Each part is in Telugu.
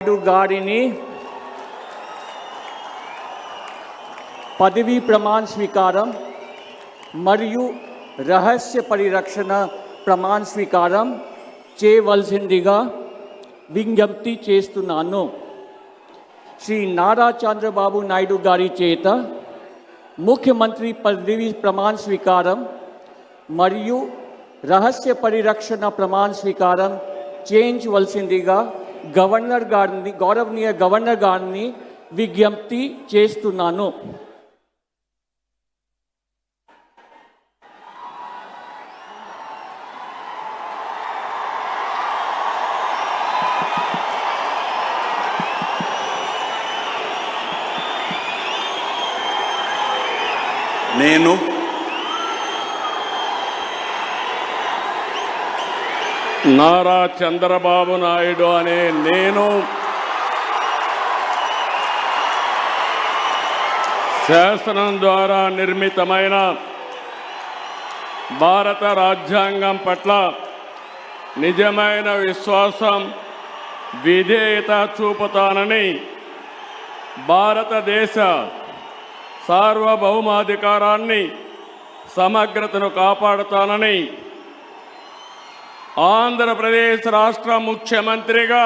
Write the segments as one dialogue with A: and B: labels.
A: గారిని పదవీ ప్రమాణ స్వీకారం మరియు రహస్య పరిరక్షణ ప్రమాణ స్వీకారం చేయవలసిందిగా విజ్ఞప్తి చేస్తున్నాను. శ్రీ నారా చంద్రబాబు నాయుడు గారి చేత ముఖ్యమంత్రి పదవీ ప్రమాణ స్వీకారం మరియు రహస్య పరిరక్షణ ప్రమాణ స్వీకారం చేయించవలసిందిగా గవర్నర్ గారిని గౌరవనీయ గవర్నర్ గారిని విజ్ఞప్తి చేస్తున్నాను.
B: నేను
C: నారా చంద్రబాబు నాయుడు అనే నేను శాసనం ద్వారా నిర్మితమైన భారత రాజ్యాంగం పట్ల నిజమైన విశ్వాసం, విధేయత చూపుతానని, భారతదేశ సార్వభౌమాధికారాన్ని సమగ్రతను కాపాడుతానని, ఆంధ్రప్రదేశ్ రాష్ట్ర ముఖ్యమంత్రిగా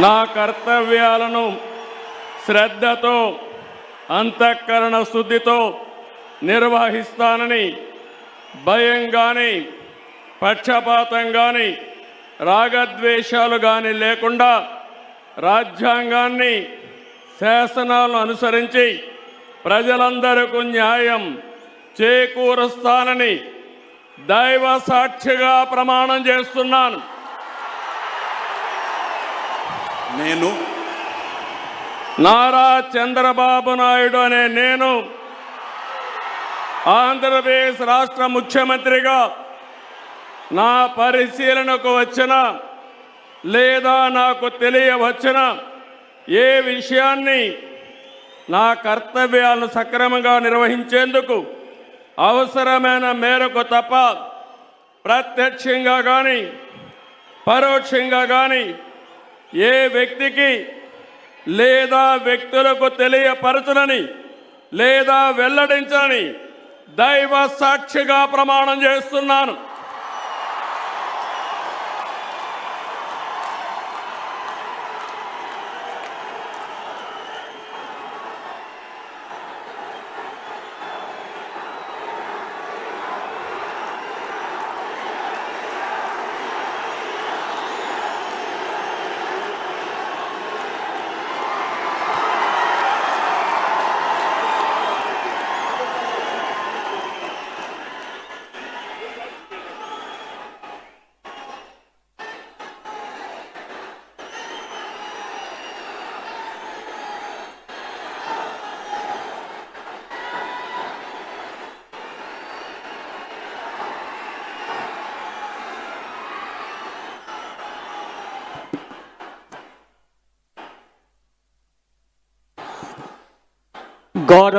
C: నా కర్తవ్యాలను శ్రద్ధతో, అంతఃకరణ శుద్ధితో నిర్వహిస్తానని, భయం కానీ, పక్షపాతం కానీ, రాగద్వేషాలు కానీ లేకుండా రాజ్యాంగాన్ని, శాసనాలను అనుసరించి ప్రజలందరికీ న్యాయం చేకూరుస్తానని దైవ సాక్షిగా ప్రమాణం చేస్తున్నాను.
B: నేను
C: నారా చంద్రబాబు నాయుడు అనే నేను ఆంధ్రప్రదేశ్ రాష్ట్ర ముఖ్యమంత్రిగా నా పరిశీలనకు వచ్చిన లేదా నాకు తెలియవచ్చిన ఏ విషయాన్ని నా కర్తవ్యాలను సక్రమంగా నిర్వహించేందుకు అవసరమైన మేరకు తప్ప ప్రత్యక్షంగా కానీ పరోక్షంగా కానీ ఏ వ్యక్తికి లేదా వ్యక్తులకు తెలియపరచనని లేదా వెల్లడించని దైవ సాక్షిగా ప్రమాణం చేస్తున్నాను.
A: గౌరవ